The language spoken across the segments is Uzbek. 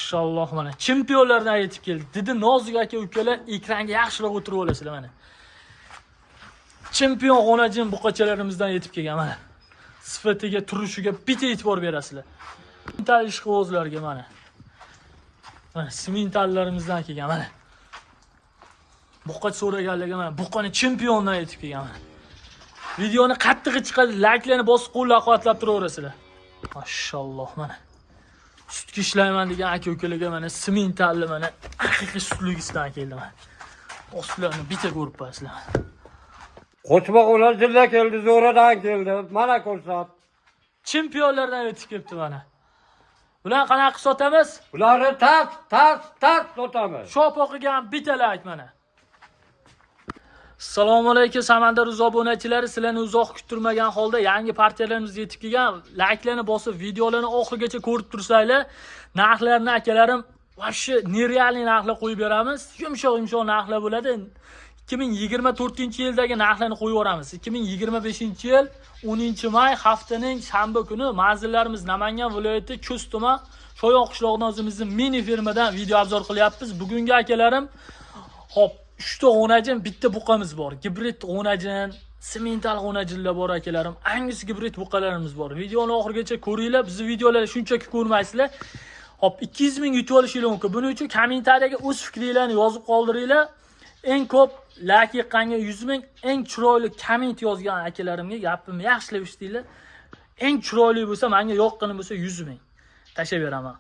Mashalloh mana chempionlardan yetib keldik. Dedi Nozik aka ukalar ekranga yaxshiroq o'tirib olasizlar mana. Chempion xonajin buqachalarimizdan yetib kelgan mana. Sifatiga, turishiga bitta e'tibor berasizlar. Simental ishqibozlarga mana. Mana simentallarimizdan kelgan mana. Buqach so'raganlarga mana buqani chempiondan yetib kelgan mana. Videoni qattiq chiqadi, like'larni bosib qo'llab-quvvatlab turaverasizlar. Mashalloh mana. Sutga ishlayman degan aka-ukalarga mana simentalli mana haqiqiy sutligisidan keldi mana. Ostlarini bitta ko'rib qo'yasizlar. Qo'chmoq ulardan keldi, zo'radan keldi. Mana ko'rsat. Chempionlardan yetib kelibdi mana. Bular qanaqa sotamiz? Ularni tart sotamiz. Shopoqiga ham bitta like mana. Assalomu alaykum Samandar Uz obunachilari, sizlarni uzoq kuttirmagan holda yangi partiyalarimiz yetib kelgan. Like'larni bosib, videolarni oxirigacha ko'rib tursanglar, narxlarni akalarim vobshe nerealniy narxlar qo'yib beramiz. Yumshoq narxlar bo'ladi. 2024-yildagi narxlarni qo'yib yoramiz. 2025-yil 10-may haftaning shanba kuni manzillarimiz Namangan viloyati Ko'z tuman Shoyoq qishlog'idan o'zimizning mini fermadan video obzor qilyapmiz. Bugungi akalarim hop 3 ta o'najin, bitta buqamiz bor. Gibrid o'najin, simental o'najinlar bor akalarim. Angus gibrid buqalarimiz bor. Videoni oxirigacha ko'ringlar. Bizning videolarni shunchaki ko'rmaysizlar. Hop 200 ming yutib olishingiz mumkin. Buning uchun kommentariyaga o'z fikringizni yozib qoldiringlar. Eng ko'p like yiqqanga 100 ming, eng chiroyli komment yozgan akalarimga gapimni yaxshilab eshitinglar. Eng chiroyli bo'lsa, menga yoqqani bo'lsa 100 ming tashlab beraman.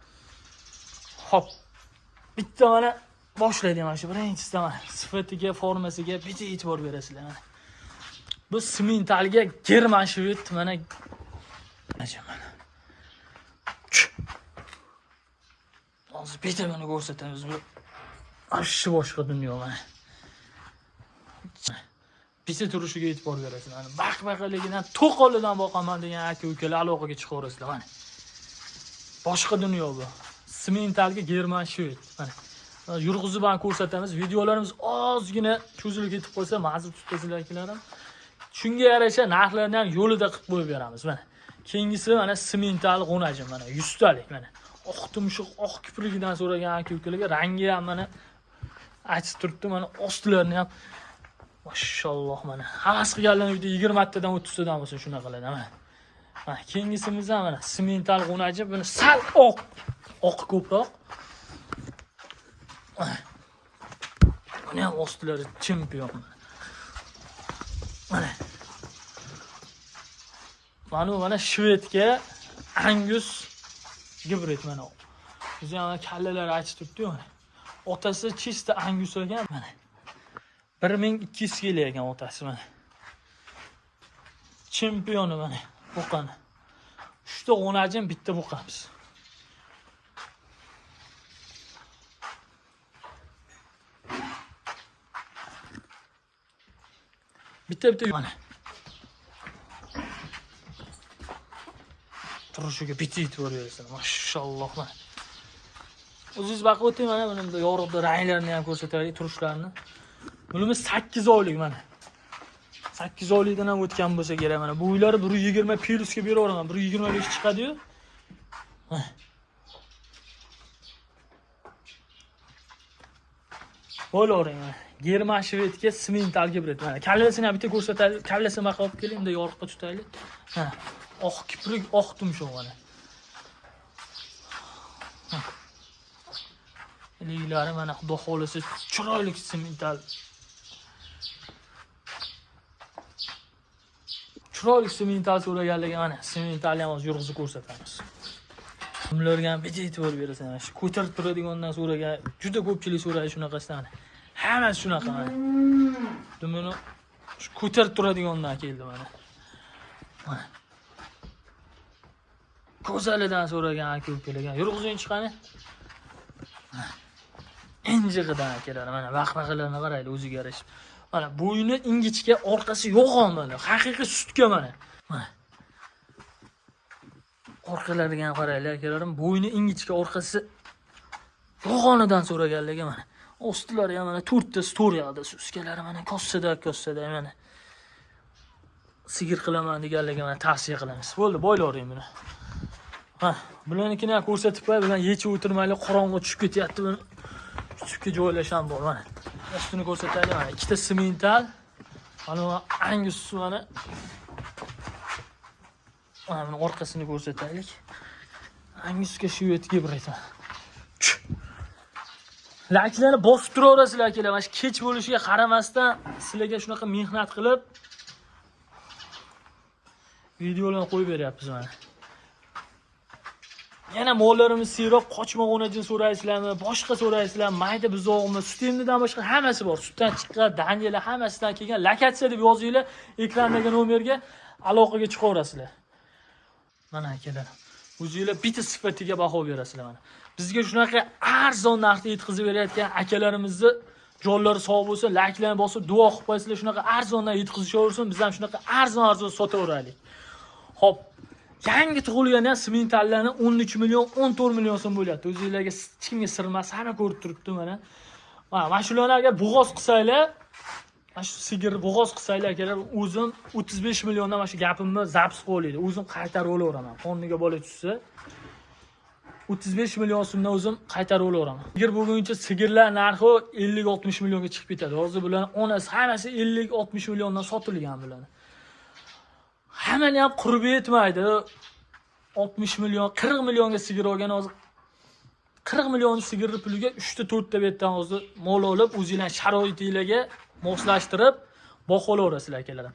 Hop. Bitta mana boshlaydi mana shu birinchisidan mana sifatiga, formasiga bitta e'tibor berasizlar mana. Bu simentalga German shved mana. Hozir bitta buni ko'rsatamiz. Bu ashi boshqa dunyo mana. Bitta turishiga e'tibor berasizlar. Mana baq-baqaligidan to'qolidan boqaman degan aka-ukalar aloqaga chiqaverasizlar mana. Boshqa dunyo bu. Simentalga German shved mana. Yurg'izib ham ko'rsatamiz. Videolarimiz ozgina cho'zilib ketib qolsa, ma'zur tutasizlar akalarim. Shunga yarasha narxlarni ham yo'lida qilib qo'yib beramiz mana. Keyingisi mana simental g'onajin mana 100 talik mana. Oq tumshuq, oq kiprigidan so'ragan aka-ukalarga rangi ham mana achib turibdi mana, ostilarini ham mashalloh mana. Havas qilganlar uyda 20 tadan 30 tadan bo'lsa shunaqalarda mana. Mana keyingisimiz ham mana simental g'onajin, buni sal oq ko'proq. Buni ham ostilari chempion. Mana shvedga Angus gibrid mana. O'zi ham kallalari achib turibdi mana. Otasi chista Angus ekan mana. 1200 kg ekan otasi mana. Chempioni mana buqani. 3 ta o'najin, bitta buqamiz. Bitta mana. Turushiga bitta e'tibor berasizlar. Mashalloh mana. O'zingiz baqib o'ting mana bunda yorug'da ranglarini ham ko'rsataylik, turishlarini. Bunimiz 8 oylik mana. 8 oylikdan ham o'tgan bo'lsa kerak mana. Bu uylari 120 plyusga beraveraman. 125 chiqadi-yu. Bo'lavering mana. German shvedga simental gibrid mana. Kallasini ham bitta ko'rsataylik. Kallasini baqa olib keling, unda yorug'ga tutaylik. Ha, oq kiprik, oq tumshuq mana. Liglari mana xudo xolisi chiroyli simental. Chiroyli simental so'raganlarga mana simental ham hozir yurg'izib ko'rsatamiz. Ularga ham bitta e'tibor berasizlar. Shu ko'tarib turadigandan so'ragan juda ko'pchilik so'raydi shunaqasidan mana. Hammasi shunaqa mana. Dumini shu ko'tarib turadigandan keldi mana. Mana. Ko'zalidan so'ragan aka-ukalarga yurg'izing chiqani. Injig'idan akalar mana vaq-vaqlarni qaraylik o'ziga yarashib. Mana bo'yni ingichka, orqasi yo'g'on mana. Haqiqiy sutga mana. Mana. Orqalariga ham qaraylik akalarim, bo'yni ingichka, orqasi yo'g'onidan so'raganlarga mana. Ostilari ham mana 4 ta storiyada, suskalari mana kossada mana. Sigir qilaman deganlarga mana tavsiya qilamiz. Bo'ldi, boylavering buni. Ha, bularnikini ham ko'rsatib qo'y, bilan yechib o'tirmaylik, qorong'i tushib ketyapti. Buni tushibga joylasham bor mana. Ustini ko'rsataylik mana. Ikkita semental. Mana Angus mana. Mana orqasini ko'rsataylik. Angusga shu yetga birayman. Layklarni bosib turaverasizlar akalar. Mana kech bo'lishiga qaramasdan sizlarga shunaqa mehnat qilib videolarni qo'yib beryapmiz mana. Yana mollarimiz seroq qochmagunini so'raysizlarmi, boshqa so'raysizlarmi, mayda buzoqmi, sut emnidan boshqa hammasi bor. Sutdan chiqqan dangalar hammasidan kelgan. Lokatsiya deb yozinglar, ekrandagi nomerga aloqaga chiqaverasizlar. Mana akalar. O'zingizlar bitta sifatiga baho berasizlar mana. Bizga shunaqa arzon narxda yetkazib berayotgan akalarimizni jonlari sog' bo'lsin, layklarni bosib duo qilib qo'ysizlar, shunaqa arzondan yetkazishaversin, biz ham shunaqa arzon sotaveraylik. Xo'p, yangi tug'ilgan sementallarni 13 million, 14 million so'm bo'lyapti. O'zingizlarga hech kimga sir emas, hamma ko'rib turibdi mana. Mana shularni agar bo'g'oz qilsanglar, mana shu sigirni bo'g'oz qilsanglar akalar, o'zim 35 milliondan mana shu gapimni zaps qo'ylaydi. O'zim qaytarib olaveraman. Qonniga bola tushsa 35 million so'mdan o'zim qaytarib olaveraman. Sigir bo'lguncha sigirlar narxi 50-60 millionga chiqib ketadi. Hozir bularning onasi hammasi 50-60 milliondan sotilgan bularni. Hammani ham qurib yetmaydi. 60 million, 40 millionga sigir olgan hozir 40 million sigirni puliga 3 ta 4 ta betdan hozir mol olib, o'zingizlar sharoitingizga moslashtirib boqolaverasizlar akalar.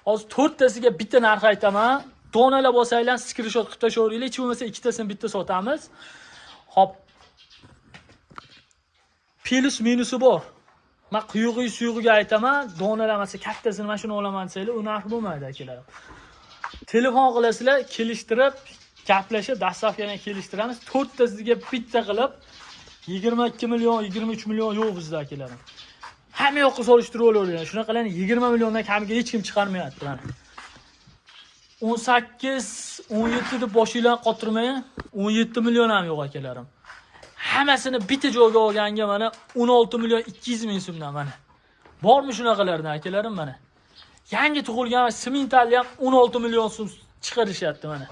Hozir 4 tasiga bitta narx aytaman. Donalar bo'lsanglar screenshot qilib tashlaveringlar. Hech bo'lmasa ikkitasini bitta sotamiz. Hop. Plus minusi bor. Men suyug'iga aytaman, donalar masa kattasini mana shuni olaman desanglar, u narx bo'lmaydi akalar. Telefon qilasizlar, kelishtirib, gaplashib, dastavkadan kelishtiramiz. 4 tasiga bitta qilib 22 million, 23 million yo'q bizda akalar. Hamma yoqqa solishtirib olaveradi. Shunaqalarni 20 milliondan kamiga hech kim chiqarmayapti mana. 18, 17 deb boshinglarni qotirmang. 17 million ham yo'q akalarim. Hammasini bitta joyga olganga mana 16 million 200 ming so'mdan mana. Bormi shunaqalardan akalarim mana. Yangi tug'ilgan sementalli ham 16 million so'm chiqarishyapti mana.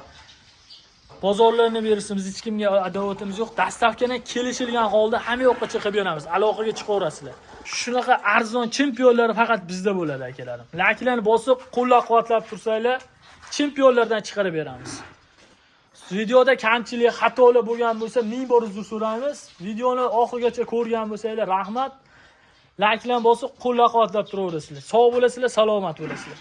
Bozorlarni berishimiz hech kimga adovatimiz yo'q. Dastavkadan kelishilgan holda hamma yoqqa chiqib beramiz. Aloqaga chiqaverasizlar. Shunaqa arzon chempionlar faqat bizda bo'ladi akalarim. Layklarni bosib, qo'llab-quvvatlab tursanglar, chempionlardan chiqarib beramiz. Videoda kamchilik, xatolar bo'lgan bo'lsa, ming bor uzr so'raymiz. Videoni oxirigacha ko'rgan bo'lsanglar, rahmat. Layklarni bosib, qo'llab-quvvatlab turaverasizlar. Sog' bo'lasizlar, salomat bo'lasizlar.